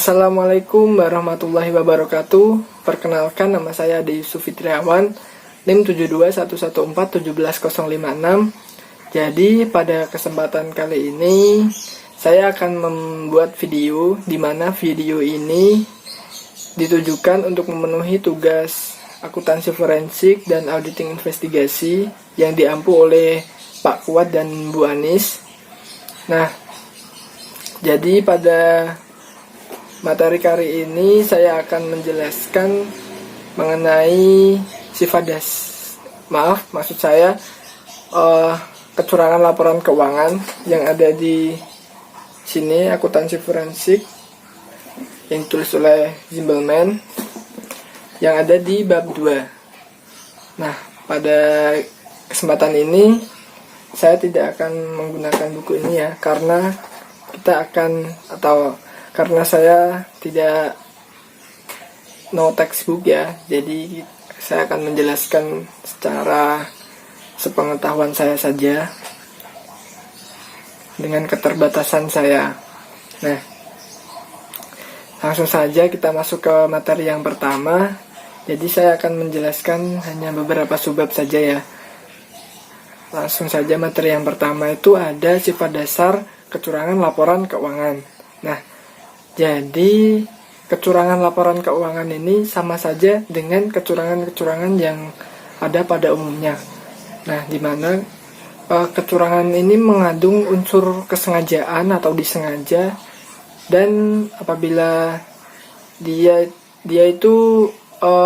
Assalamualaikum warahmatullahi wabarakatuh. Perkenalkan, nama saya Ade Yusuf Fitriawan, NIM 7211417056. Jadi pada kesempatan kali ini saya akan membuat video di mana video ini ditujukan untuk memenuhi tugas akuntansi forensik dan auditing investigasi yang diampu oleh Pak Kuat dan Bu Anis. Nah, jadi pada materi kali ini saya akan menjelaskan mengenai maksud saya kecurangan laporan keuangan yang ada di sini, akuntansi forensik yang ditulis oleh Zimbelman yang ada di bab 2. Nah, pada kesempatan ini saya tidak akan menggunakan buku ini ya, karena karena saya tidak no textbook ya, jadi saya akan menjelaskan secara sepengetahuan saya saja dengan keterbatasan saya. Nah, langsung saja kita masuk ke materi yang pertama. Jadi saya akan menjelaskan hanya beberapa subbab saja ya. Langsung saja, materi yang pertama itu ada sifat dasar kecurangan laporan keuangan. Nah, jadi kecurangan laporan keuangan ini sama saja dengan kecurangan-kecurangan yang ada pada umumnya. Nah, di mana kecurangan ini mengandung unsur kesengajaan atau disengaja, dan apabila dia itu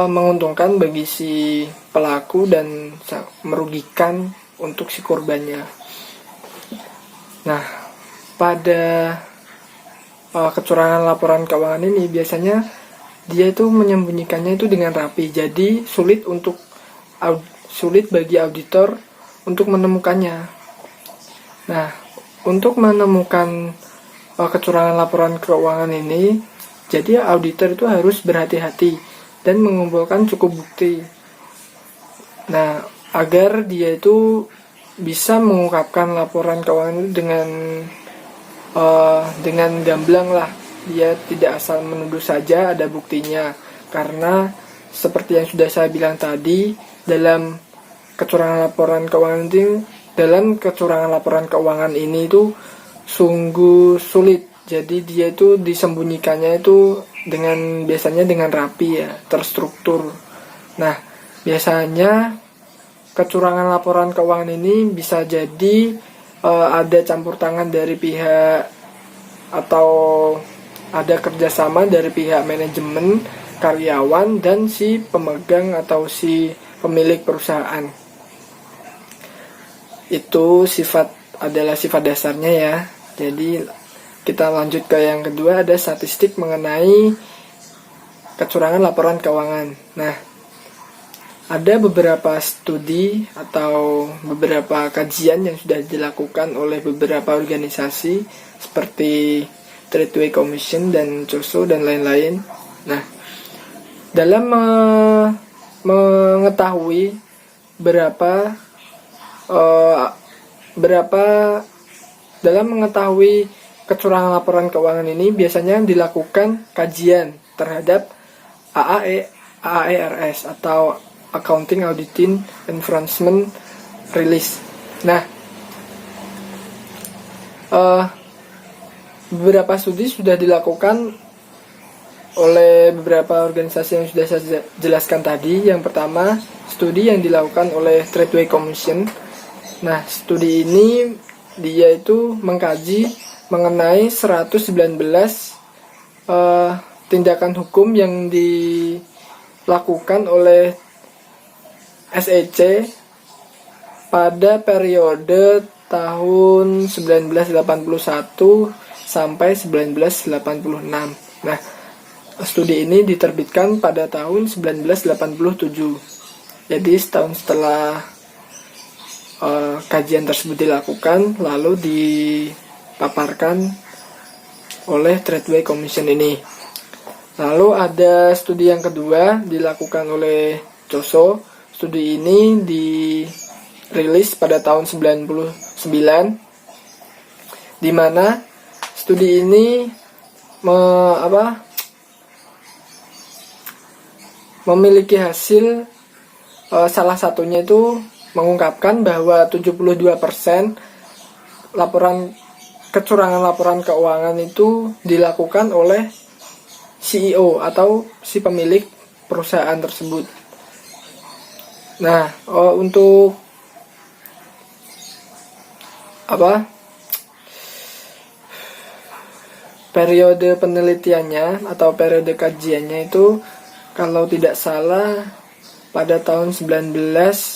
menguntungkan bagi si pelaku dan merugikan untuk si korbannya. Nah, pada kecurangan laporan keuangan ini biasanya dia itu menyembunyikannya itu dengan rapi, jadi sulit bagi auditor untuk menemukannya. Nah, untuk menemukan kecurangan laporan keuangan ini, jadi auditor itu harus berhati-hati dan mengumpulkan cukup bukti. Nah, agar dia itu bisa mengungkapkan laporan keuangan itu dengan gamblang lah, dia tidak asal menuduh saja ada buktinya. Karena seperti yang sudah saya bilang tadi, dalam kecurangan laporan keuangan ini itu sungguh sulit. Jadi dia itu disembunyikannya itu biasanya dengan rapi ya, terstruktur. Nah, biasanya kecurangan laporan keuangan ini bisa jadi ada campur tangan dari pihak, atau ada kerjasama dari pihak manajemen, karyawan, dan si pemegang atau si pemilik perusahaan. Itu adalah sifat dasarnya ya. Jadi kita lanjut ke yang kedua, ada statistik mengenai kecurangan laporan keuangan. Nah, ada beberapa studi atau beberapa kajian yang sudah dilakukan oleh beberapa organisasi seperti Tradeway Commission dan COSO dan lain-lain. Nah, dalam mengetahui dalam mengetahui kecurangan laporan keuangan ini biasanya dilakukan kajian terhadap AAERS atau Accounting Auditing Enforcement Release. Nah, beberapa studi sudah dilakukan oleh beberapa organisasi yang sudah saya jelaskan tadi. Yang pertama, studi yang dilakukan oleh Tradeway Commission. Nah, studi ini dia itu mengkaji mengenai 119 tindakan hukum yang dilakukan oleh SEC pada periode tahun 1981 sampai 1986. Nah, studi ini diterbitkan pada tahun 1987. Jadi setahun setelah kajian tersebut dilakukan, lalu dipaparkan oleh Tradeway Commission ini. Lalu ada studi yang kedua dilakukan oleh COSO. Studi ini dirilis pada tahun 99, di mana studi ini memiliki hasil, salah satunya itu mengungkapkan bahwa 72% kecurangan laporan keuangan itu dilakukan oleh CEO atau si pemilik perusahaan tersebut. Nah, untuk periode penelitiannya atau periode kajiannya itu kalau tidak salah pada tahun 1986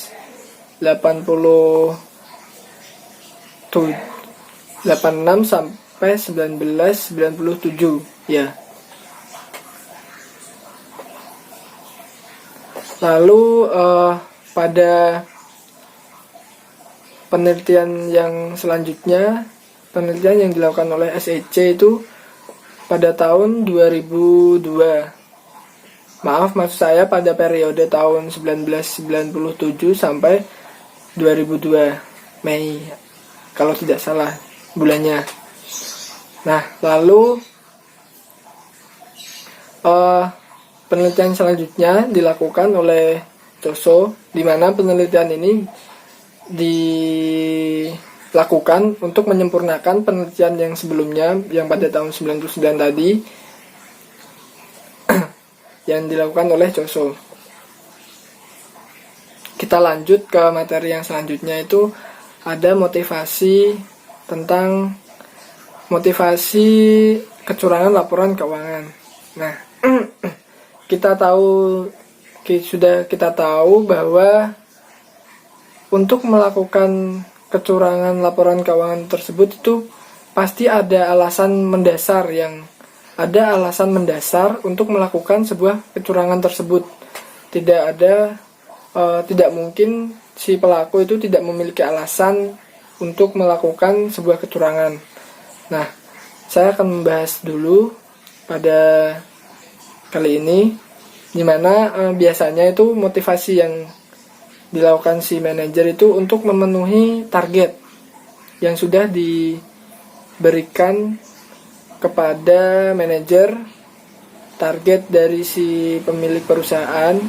sampai 1997 ya. Lalu pada penelitian yang selanjutnya, penelitian yang dilakukan oleh SEC itu pada tahun 2002. Maksud saya pada periode tahun 1997 sampai 2002 Mei, kalau tidak salah bulannya. Nah, lalu penelitian selanjutnya dilakukan oleh COSO, di mana penelitian ini dilakukan untuk menyempurnakan penelitian yang sebelumnya yang pada tahun 99 tadi yang dilakukan oleh COSO. Kita lanjut ke materi yang selanjutnya, itu ada motivasi tentang motivasi kecurangan laporan keuangan. Nah, kita tahu bahwa untuk melakukan kecurangan laporan keuangan tersebut itu pasti ada alasan mendasar untuk melakukan sebuah kecurangan tersebut. Tidak mungkin si pelaku itu tidak memiliki alasan untuk melakukan sebuah kecurangan. Nah, saya akan membahas dulu pada kali ini, dimana biasanya itu motivasi yang dilakukan si manajer itu untuk memenuhi target yang sudah diberikan kepada manajer, target dari si pemilik perusahaan,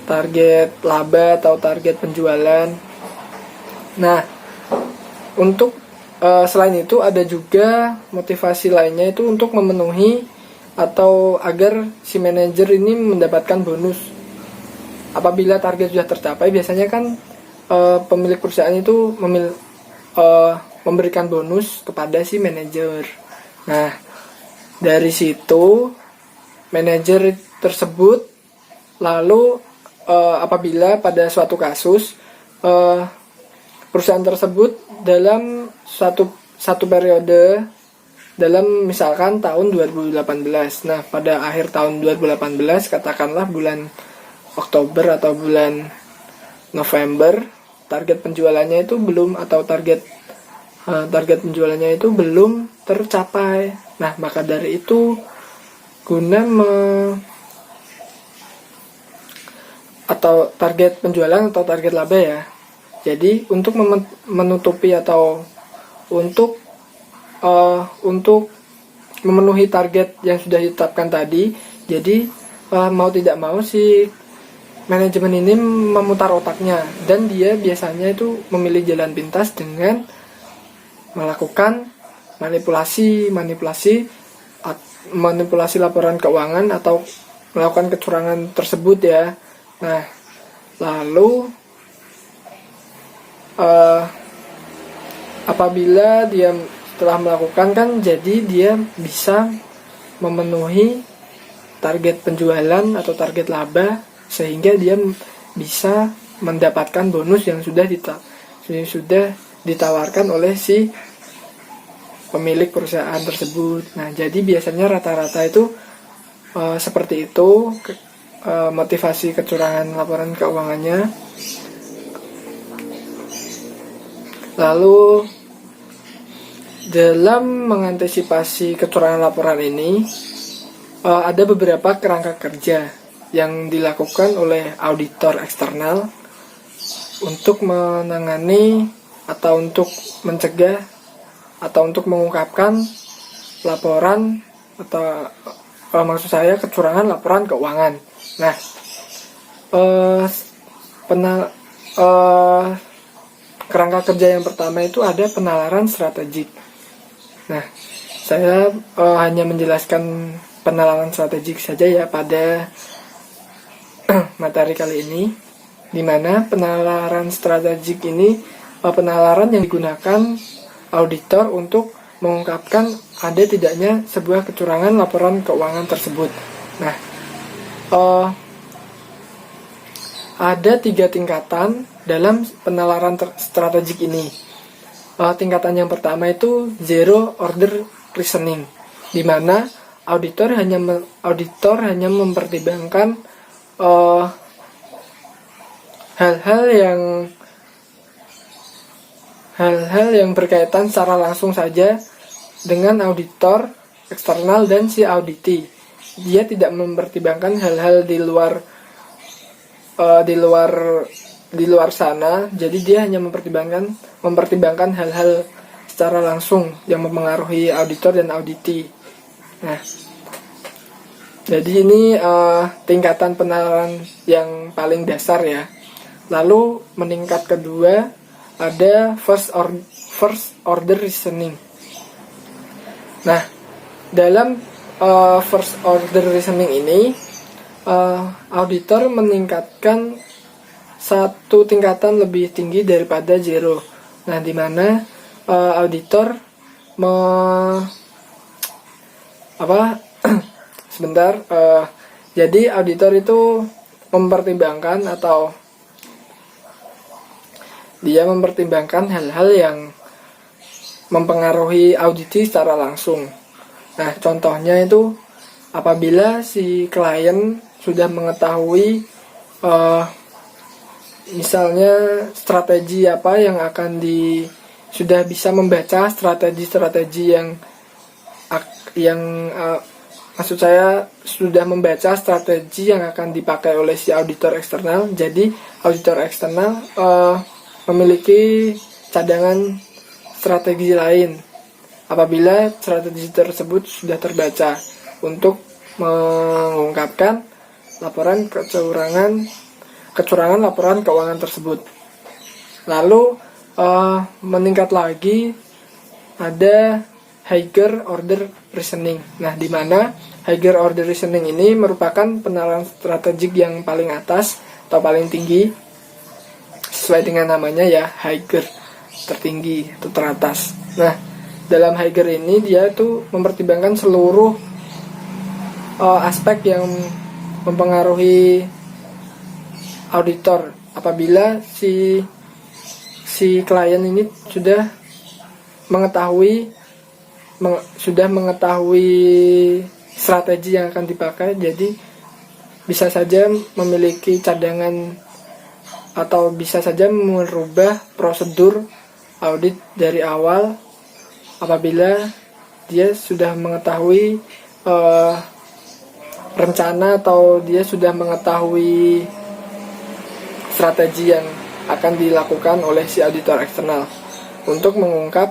target laba atau target penjualan. Nah, untuk selain itu ada juga motivasi lainnya itu untuk memenuhi atau agar si manajer ini mendapatkan bonus. Apabila target sudah tercapai, biasanya kan pemilik perusahaan itu memberikan bonus kepada si manajer. Nah, dari situ manajer tersebut lalu apabila pada suatu kasus perusahaan tersebut dalam satu periode, dalam misalkan tahun 2018. Nah, pada akhir tahun 2018, katakanlah bulan Oktober atau bulan November, target penjualannya itu belum, atau target penjualannya itu belum tercapai. Nah, maka dari itu guna atau target penjualan atau target laba ya. Jadi untuk menutupi atau untuk memenuhi target yang sudah ditetapkan tadi, jadi mau tidak mau si manajemen ini memutar otaknya, dan dia biasanya itu memilih jalan pintas dengan melakukan manipulasi laporan keuangan atau melakukan kecurangan tersebut ya. Nah, lalu apabila dia setelah melakukan kan, jadi dia bisa memenuhi target penjualan atau target laba, sehingga dia bisa mendapatkan bonus yang sudah ditawarkan oleh si pemilik perusahaan tersebut. Nah, jadi biasanya rata-rata itu seperti itu motivasi kecurangan laporan keuangannya. Lalu dalam mengantisipasi kecurangan laporan ini ada beberapa kerangka kerja yang dilakukan oleh auditor eksternal untuk menangani atau untuk mencegah atau untuk mengungkapkan laporan atau maksud saya kecurangan laporan keuangan. Nah, eh, penal eh, kerangka kerja yang pertama itu ada penalaran strategik. Nah, saya hanya menjelaskan penalaran strategik saja ya pada materi kali ini, di mana penalaran strategik ini penalaran yang digunakan auditor untuk mengungkapkan ada tidaknya sebuah kecurangan laporan keuangan tersebut. Nah, ada 3 tingkatan dalam penalaran strategik ini. Tingkatan yang pertama itu zero order reasoning, di mana auditor hanya mempertimbangkan hal-hal yang berkaitan secara langsung saja dengan auditor eksternal dan si auditi. Dia tidak mempertimbangkan hal-hal di luar sana. Jadi dia hanya mempertimbangkan hal-hal secara langsung yang mempengaruhi auditor dan auditi. Nah, jadi ini tingkatan penalaran yang paling dasar ya. Lalu meningkat kedua ada first order reasoning. Nah, dalam first order reasoning ini auditor meningkatkan satu tingkatan lebih tinggi daripada zero. Nah, di mana auditor jadi auditor itu mempertimbangkan atau dia mempertimbangkan hal-hal yang mempengaruhi auditi secara langsung. Nah, contohnya itu apabila si klien sudah mengetahui misalnya strategi apa yang akan sudah bisa membaca strategi maksud saya sudah membaca strategi yang akan dipakai oleh si auditor eksternal. Jadi auditor eksternal memiliki cadangan strategi lain apabila strategi tersebut sudah terbaca untuk mengungkapkan laporan kecurangan laporan keuangan tersebut. Lalu meningkat lagi ada higher order reasoning. Nah, di mana higher order reasoning ini merupakan penalaran strategik yang paling atas atau paling tinggi, sesuai dengan namanya ya, higher, tertinggi atau teratas. Nah, dalam higher ini dia tuh mempertimbangkan seluruh aspek yang mempengaruhi auditor apabila si klien ini sudah mengetahui strategi yang akan dipakai. Jadi bisa saja memiliki cadangan atau bisa saja merubah prosedur audit dari awal apabila dia sudah mengetahui rencana atau dia sudah mengetahui strategi yang akan dilakukan oleh si auditor eksternal untuk mengungkap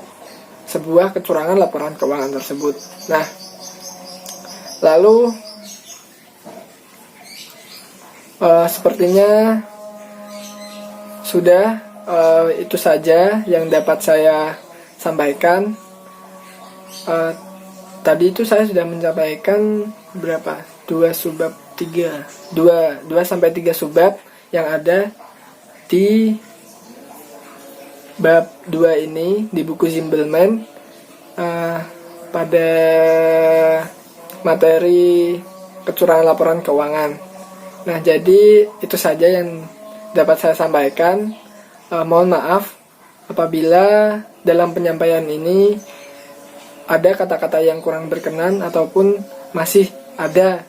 sebuah kecurangan laporan keuangan tersebut. Nah, lalu sepertinya sudah itu saja yang dapat saya sampaikan. Tadi itu saya sudah menyampaikan berapa? 2 sampai 3 subbab yang ada di bab 2 ini di buku Zimbelman pada materi kecurangan laporan keuangan. Nah, jadi itu saja yang dapat saya sampaikan. Mohon maaf apabila dalam penyampaian ini ada kata-kata yang kurang berkenan ataupun masih ada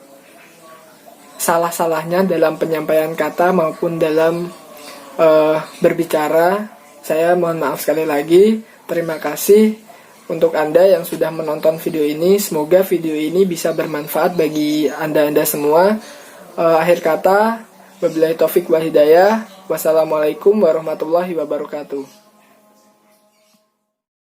salah-salahnya dalam penyampaian kata maupun dalam berbicara. Saya mohon maaf sekali lagi. Terima kasih untuk Anda yang sudah menonton video ini. Semoga video ini bisa bermanfaat bagi Anda semua. Akhir kata, wabillahi taufik wal hidayah. Wassalamualaikum warahmatullahi wabarakatuh.